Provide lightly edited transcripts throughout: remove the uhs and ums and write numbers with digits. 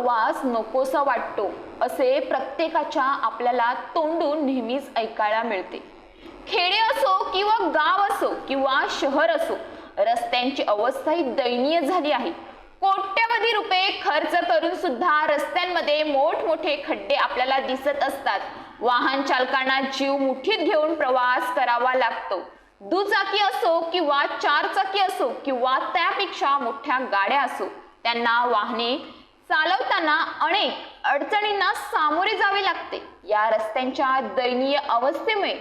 प्रवास नकोसा वाटतो असे प्रत्येकाच्या आपल्याला तोंडून नेहमीच ऐकायला मिळते। खेडे असो किंवा गाव असो किंवा शहर असो, रस्त्यांची अवस्था ही दयनीय झाली आहे। कोट्यवधी रुपये खर्च करून सुद्धा रस्त्यांमध्ये मोठमोठे खड्डे आपल्याला दिसत असतात। वाहन चालकांना जीव मुठीत घेऊन प्रवास करावा लागतो। दुचाकी असो किंवा चारचाकी असो किंवा त्यापेक्षा मोठ्या गाड्या असो, त्यांना वाहने चालवताना अनेक अडचणींना सामोरे जावे लागते। या रस्त्यांच्या दयनीय अवस्थेमुळे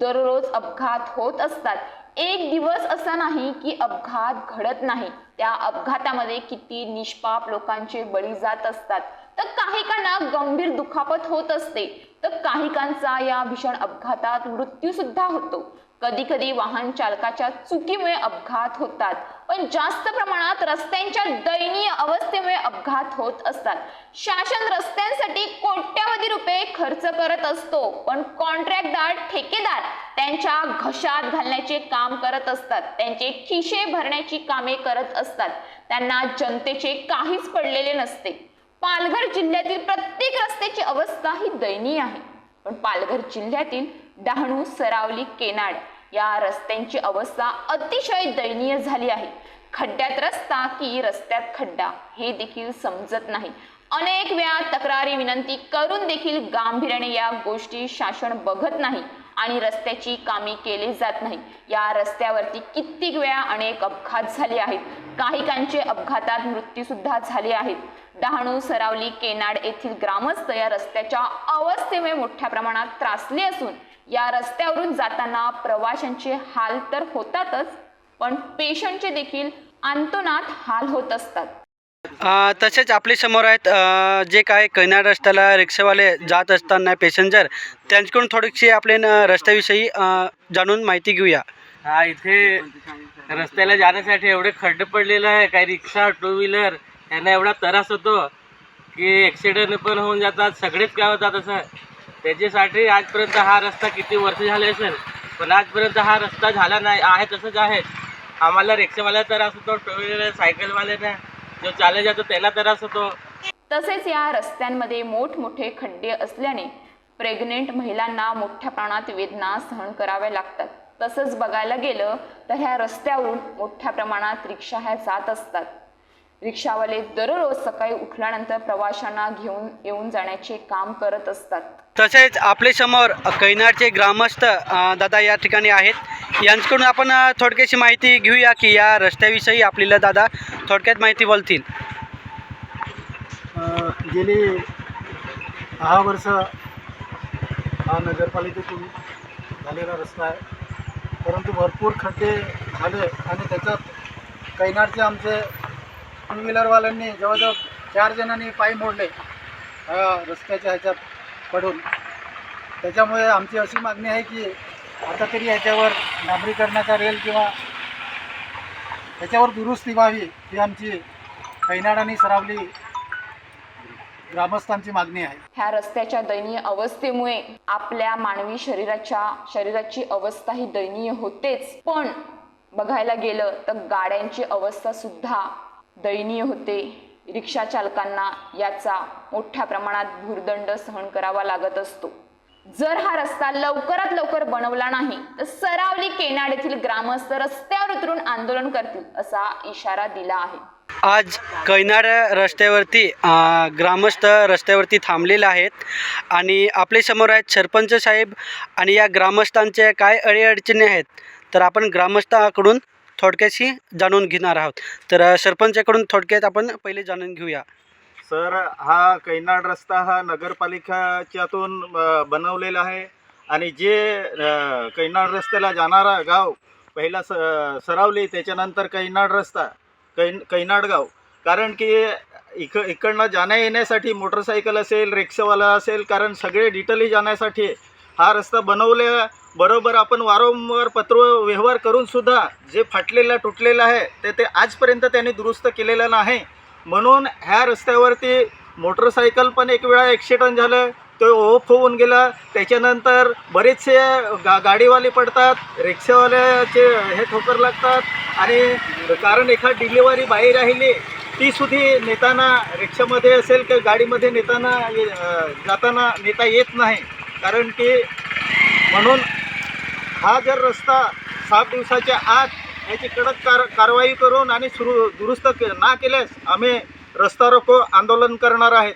दररोज अपघात होत असतात। एक दिवस असा नाही की अपघात घडत नाही। त्या अपघातामध्ये किती निष्पाप लोकांचे बळी जात असतात, तर काहीकांना गंभीर दुखापत होत असते, तर काहीकांचा या भीषण अपघातात मृत्यू सुद्धा होतो। कधी कधी वाहन चालकाच्या चुकीमुळे अपघात होतात, पण जास्त प्रमाणात रस्त्यांच्या दयनीय अवस्थेमुळे अपघात होत असतात। शासन रस्त्यांसाठी कोट्यवधी रुपये खर्च करत असतो, पण कॉन्ट्रॅक्टदार ठेकेदार त्यांच्या घशात घालण्याचे काम करत असतात, त्यांचे खिशे भरण्याची कामे करत असतात। त्यांना जनतेचे काहीच पडलेले नसते। पालघर जिल्ह्यातील प्रत्येक रस्त्याची अवस्था ही दयनीय आहे, पण पालघर जिल्ह्यातील डहाणू, सरावली, केनाड या रस्त्यांची अवस्था अतिशय दयनीय झाली आहे। खड्ड्यात रस्ता की रस्त्यात खड्डा हे देखील समजत नाही। अनेक वेळा तक्रारी विनंती करून देखील गांभीर्याने या गोष्टी शासन बघत नाही आणि रस्त्याची कामे केली जात नाही। या रस्त्यावरती कित्येक वेळा अनेक अपघात झाले आहेत, काहीकांचे अपघातात मृत्यू सुद्धा झाले आहेत। डहाणू, सरावली, केनाड येथील ग्रामस्थ या रस्त्याच्या अवस्थेमुळे मोठ्या प्रमाणात त्रासले असून या रस्त्यावरून जाताना प्रवाशांचे हाल तर होतातच, पण पेशंटचे देखील अंतोनात हाल होत असतात। तसेच आपले समोर आहेत जे काय कैनाड रस्त्याला रिक्षावाले जात असताना पॅसेंजर, त्यांच्याकडून थोडीशी आपले रस्त्याविषयी जाणून माहिती घेऊया। हा, इथे रस्त्याला जाण्यासाठी एवढे खड्डे पडलेले आहे, काही रिक्षा, टू व्हीलर यांना एवढा त्रास होतो की ॲक्सिडेंट पण होऊन जातात, सगळेच काय होतात असं। त्याच्यासाठी आजपर्यंत हा रस्ता किती वर्ष झाले असेल, पण आजपर्यंत हा रस्ता झाला नाही आहे, तसंच आहे। आम्हाला रिक्षावाल्याला त्रास होतो, टू व्हीलर सायकलवाल्यांना, जो चालत जातो त्याला त्रास होतो। तसेच या रस्त्यांमध्ये मोठमोठे खड्डे असल्याने प्रेग्नेंट महिलांना मोठ्या प्रमाणात वेदना सहन कराव्या लागतात। तसंच बघायला गेलं तर ह्या रस्त्यावरून मोठ्या प्रमाणात रिक्षा ह्या जात असतात। रिक्षावाले दररोज सकाळी उठल्यानंतर प्रवाशांना घेऊन येऊन जाण्याचे काम करत असतात। तसेच आपले समोर कैनाडचे ग्रामस्थ दादा या ठिकाणी आहेत। यांच्याकडून आपण थोडक्याशी माहिती घेऊया की या रस्त्याविषयी आपल्याला दादा थोडक्यात माहिती बोलतील। गेली 10 वर्ष हा नगरपालिकेतून झालेला रस्ता आहे, परंतु भरपूर खड्डे झाले आणि त्याच्यात कैनाडचे आमचे टू व्हीलरवाल्यांनी जवळजवळ 4 जणांनी पाय मोडले रस्त्याच्या ह्याच्यात पडून। त्याच्यामुळे आमची अशी मागणी आहे की आता तरी ह्याच्यावर डांबरीकरणाचा रेल किंवा ह्याच्यावर दुरुस्ती व्हावी, ही आमची कैनाड आणि सरावली ग्रामस्थांची मागणी आहे। ह्या रस्त्याच्या दयनीय अवस्थेमुळे आपल्या मानवी शरीराची अवस्था ही दयनीय होतेच, पण बघायला गेलं तर गाड्यांची अवस्था सुद्धा दयनीय होते। रिक्षा चालकांना याचा मोठ्या प्रमाणात भुर्दंड सहन करावा लागत असतो। जर हा रस्ता लवकरात लवकर बनवला नाही तर सरावली, केनाड येथील ग्रामस्थ रस्त्यावर उतरून आंदोलन करतील असा इशारा दिला आहे। आज कैनाड रस्त्यावरती ग्रामस्थ रस्त्यावरती थांबलेले आहेत आणि आपले समोर आहेत सरपंच साहेब आणि या ग्रामस्थांच्या काय अडीअडचणी आहेत, तर आपण ग्रामस्थाकडून थोडक्याशी जाणून घेणार आहोत। तर सरपंचाकडून थोडक्यात आपण पहिले जाणून घेऊया। सर, हा कैनाड रस्ता हा नगरपालिकेच्यातून बनवलेला आहे आणि जे कैनाड रस्त्याला जाणारा गाव पहिला सरावली, त्याच्यानंतर कैनाड रस्ता, कैनाड गाव, कारण की इकडनं जाण्या येण्यासाठी मोटरसायकल असेल, रिक्षावाला असेल, कारण सगळे डिटेली जाण्यासाठी हा रस्ता बनवल्याबरोबर आपण वारंवार पत्र व्यवहार करूनसुद्धा जे फाटलेला तुटलेला आहे ते आजपर्यंत त्यांनी दुरुस्त केलेलं नाही। म्हणून ह्या रस्त्यावरती मोटरसायकल पण एक वेळा ॲक्सिडेंट झालं, तो ऑफ होऊन गेला। त्याच्यानंतर बरेचसे गाडीवाले पडतात, रिक्षावाल्याचे हे ठोकर लागतात आणि कारण एखाद डिलिव्हरी बाई राहिली ती सुद्धा नेताना रिक्षामध्ये असेल किंवा गाडीमध्ये नेताना जाताना नेता येत नाही. कारण की म्हणून हा जर रस्ता 7 दिवसाच्या आत याची कडक कारवाई करून आणि दुरुस्त ना केल्यास आम्ही रस्ता रोको आंदोलन करणार आहेत.